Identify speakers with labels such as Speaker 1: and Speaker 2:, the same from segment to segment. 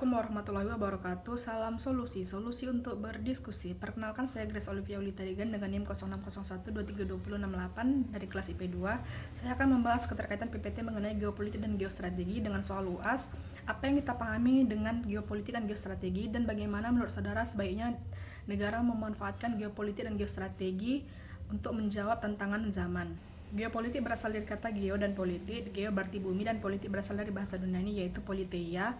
Speaker 1: Assalamualaikum warahmatullahi wabarakatuh. Salam solusi untuk berdiskusi. Perkenalkan, saya Grace Olivia Ulitarigan dengan NIM 0601232068 dari kelas IP2. Saya akan membahas keterkaitan PPT mengenai geopolitik dan geostrategi dengan soal UAS. Apa yang kita pahami dengan geopolitik dan geostrategi, dan bagaimana menurut saudara sebaiknya negara memanfaatkan geopolitik dan geostrategi untuk menjawab tantangan zaman. Geopolitik berasal dari kata geo dan politik. Geo berarti bumi dan politik berasal dari bahasa Yunani yaitu politeia,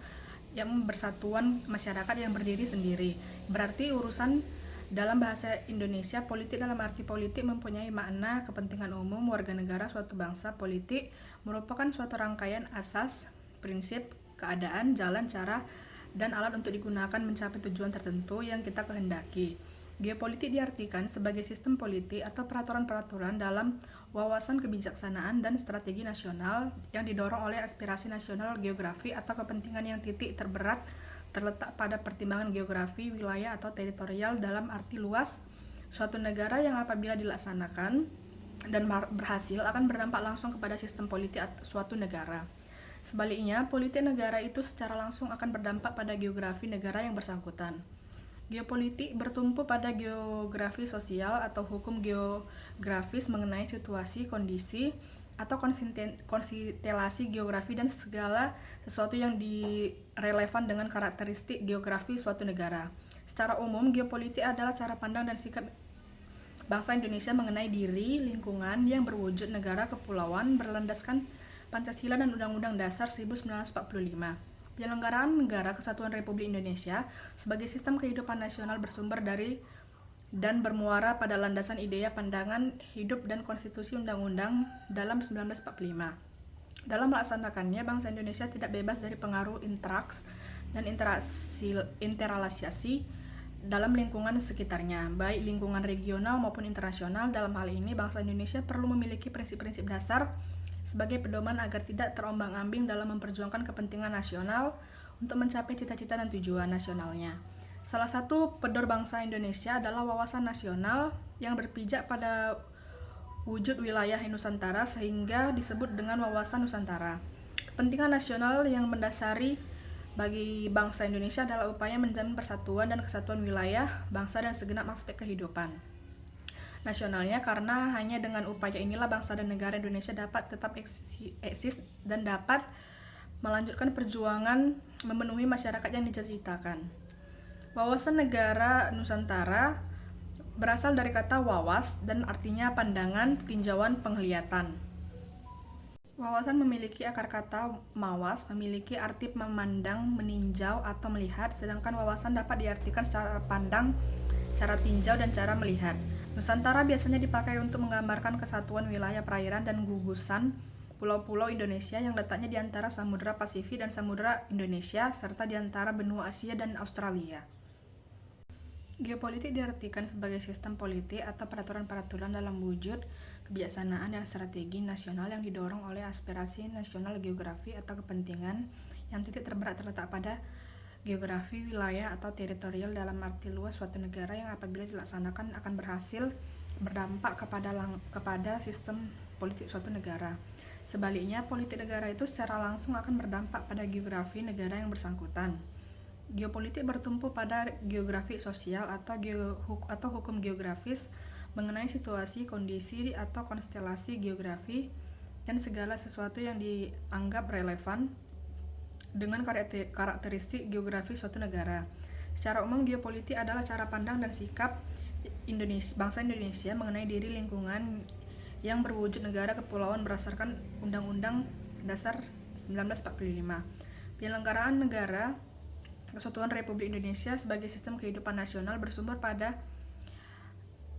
Speaker 1: yang bersatuan masyarakat yang berdiri sendiri. Berarti urusan dalam bahasa Indonesia, politik dalam arti politik mempunyai makna kepentingan umum warga negara suatu bangsa. Politik merupakan suatu rangkaian asas, prinsip, keadaan, jalan, cara, dan alat untuk digunakan mencapai tujuan tertentu yang kita kehendaki. Geopolitik diartikan sebagai sistem politik atau peraturan-peraturan dalam wawasan kebijaksanaan dan strategi nasional yang didorong oleh aspirasi nasional geografi atau kepentingan yang titik terberat terletak pada pertimbangan geografi, wilayah atau teritorial dalam arti luas suatu negara yang apabila dilaksanakan dan berhasil akan berdampak langsung kepada sistem politik suatu negara. Sebaliknya, politik negara itu secara langsung akan berdampak pada geografi negara yang bersangkutan. Geopolitik bertumpu pada geografi sosial atau hukum geografis mengenai situasi, kondisi, atau konstelasi geografi dan segala sesuatu yang relevan dengan karakteristik geografi suatu negara. Secara umum, geopolitik adalah cara pandang dan sikap bangsa Indonesia mengenai diri, lingkungan yang berwujud negara kepulauan berlandaskan Pancasila dan Undang-Undang Dasar 1945. Penyelenggaraan Negara Kesatuan Republik Indonesia sebagai sistem kehidupan nasional bersumber dari dan bermuara pada landasan idea pandangan hidup dan konstitusi undang-undang dalam 1945. Dalam melaksanakannya, bangsa Indonesia tidak bebas dari pengaruh intraks dan interrelasi dalam lingkungan sekitarnya, baik lingkungan regional maupun internasional. Dalam hal ini, bangsa Indonesia perlu memiliki prinsip-prinsip dasar sebagai pedoman agar tidak terombang-ambing dalam memperjuangkan kepentingan nasional untuk mencapai cita-cita dan tujuan nasionalnya. Salah satu pedor bangsa Indonesia adalah wawasan nasional yang berpijak pada wujud wilayah Nusantara sehingga disebut dengan wawasan Nusantara. Kepentingan nasional yang mendasari bagi bangsa Indonesia adalah upaya menjamin persatuan dan kesatuan wilayah, bangsa dan segenap aspek kehidupan nasionalnya, karena hanya dengan upaya inilah bangsa dan negara Indonesia dapat tetap eksis dan dapat melanjutkan perjuangan memenuhi masyarakat yang dicita-citakan. Wawasan negara Nusantara berasal dari kata wawas dan artinya pandangan, tinjauan, penglihatan. Wawasan memiliki akar kata mawas, memiliki arti memandang, meninjau, atau melihat, sedangkan wawasan dapat diartikan secara pandang, cara tinjau, dan cara melihat. Nusantara biasanya dipakai untuk menggambarkan kesatuan wilayah perairan dan gugusan pulau-pulau Indonesia yang letaknya di antara Samudra Pasifik dan Samudra Indonesia, serta di antara benua Asia dan Australia. Geopolitik diartikan sebagai sistem politik atau peraturan-peraturan dalam wujud kebijaksanaan dan strategi nasional yang didorong oleh aspirasi nasional geografi atau kepentingan yang titik terberat terletak pada geografi, wilayah, atau teritorial dalam arti luas suatu negara yang apabila dilaksanakan akan berhasil berdampak kepada sistem politik suatu negara. Sebaliknya, politik negara itu secara langsung akan berdampak pada geografi negara yang bersangkutan. Geopolitik bertumpu pada geografi sosial atau hukum geografis mengenai situasi, kondisi, atau konstelasi geografi dan segala sesuatu yang dianggap relevan dengan karakteristik geografi suatu negara. Secara umum, geopolitik adalah cara pandang dan sikap bangsa Indonesia mengenai diri, lingkungan yang berwujud negara kepulauan berdasarkan Undang-Undang Dasar 1945. Penyelenggaraan Negara Kesatuan Republik Indonesia sebagai sistem kehidupan nasional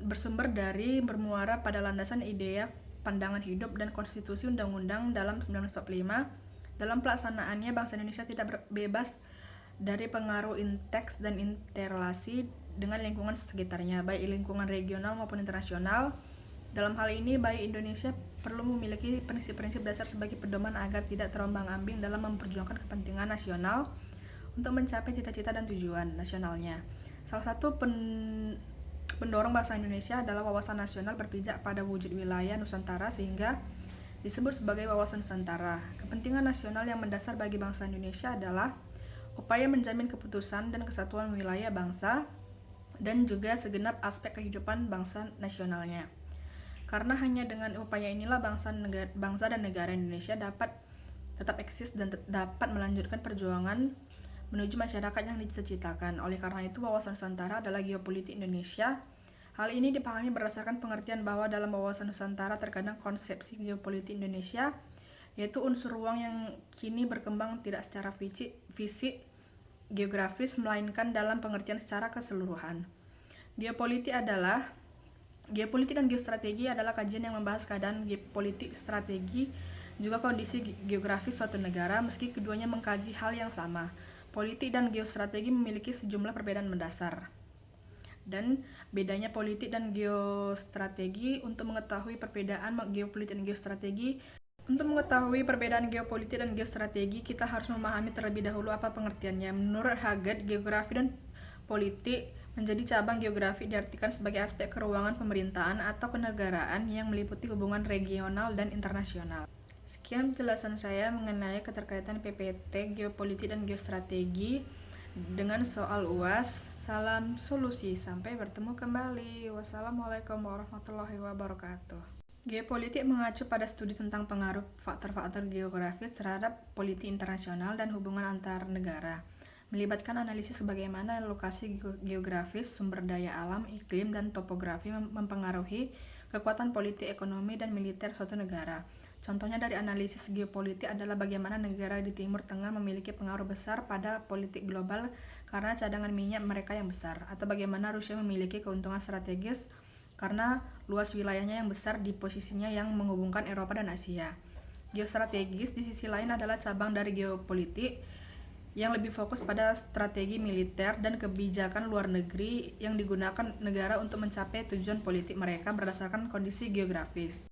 Speaker 1: bersumber dari bermuara pada landasan idea pandangan hidup dan konstitusi undang-undang dalam 1945. Dalam pelaksanaannya, bangsa Indonesia tidak bebas dari pengaruh inteks dan interrelasi dengan lingkungan sekitarnya, baik lingkungan regional maupun internasional. Dalam hal ini, baik Indonesia perlu memiliki prinsip-prinsip dasar sebagai pedoman agar tidak terombang-ambing dalam memperjuangkan kepentingan nasional untuk mencapai cita-cita dan tujuan nasionalnya. Salah satu pendorong bangsa Indonesia adalah wawasan nasional berpijak pada wujud wilayah Nusantara sehingga disebut sebagai wawasan Nusantara. Kepentingan nasional yang mendasar bagi bangsa Indonesia adalah upaya menjamin keputusan dan kesatuan wilayah bangsa, dan juga segenap aspek kehidupan bangsa nasionalnya. Karena hanya dengan upaya inilah bangsa dan negara Indonesia dapat tetap eksis dan dapat melanjutkan perjuangan menuju masyarakat yang dicita-citakan. Oleh karena itu, wawasan Nusantara adalah geopolitik Indonesia. Hal ini dipahami berdasarkan pengertian bahwa dalam wawasan Nusantara terkadang konsepsi geopolitik Indonesia, yaitu unsur ruang yang kini berkembang tidak secara fisik geografis, melainkan dalam pengertian secara keseluruhan. Geopolitik dan geostrategi adalah kajian yang membahas keadaan geopolitik, strategi, juga kondisi geografis suatu negara, meski keduanya mengkaji hal yang sama. Politik dan geostrategi memiliki sejumlah perbedaan mendasar. Dan bedanya politik dan geostrategi, untuk mengetahui perbedaan geopolitik dan geostrategi, kita harus memahami terlebih dahulu apa pengertiannya. Menurut Haggett, geografi dan politik menjadi cabang. Geografi diartikan sebagai aspek keuangan pemerintahan atau kenegaraan yang meliputi hubungan regional dan internasional. Sekian penjelasan saya mengenai keterkaitan PPT, geopolitik dan geostrategi dengan soal UAS. Salam solusi, sampai bertemu kembali. Wassalamualaikum warahmatullahi wabarakatuh. Geopolitik mengacu pada studi tentang pengaruh faktor-faktor geografis terhadap politik internasional dan hubungan antar negara, melibatkan analisis bagaimana lokasi geografis, sumber daya alam, iklim, dan topografi mempengaruhi kekuatan politik, ekonomi, dan militer suatu negara. Contohnya dari analisis geopolitik adalah bagaimana negara di Timur Tengah memiliki pengaruh besar pada politik global karena cadangan minyak mereka yang besar, atau bagaimana Rusia memiliki keuntungan strategis karena luas wilayahnya yang besar di posisinya yang menghubungkan Eropa dan Asia. Geostrategis di sisi lain adalah cabang dari geopolitik yang lebih fokus pada strategi militer dan kebijakan luar negeri yang digunakan negara untuk mencapai tujuan politik mereka berdasarkan kondisi geografis.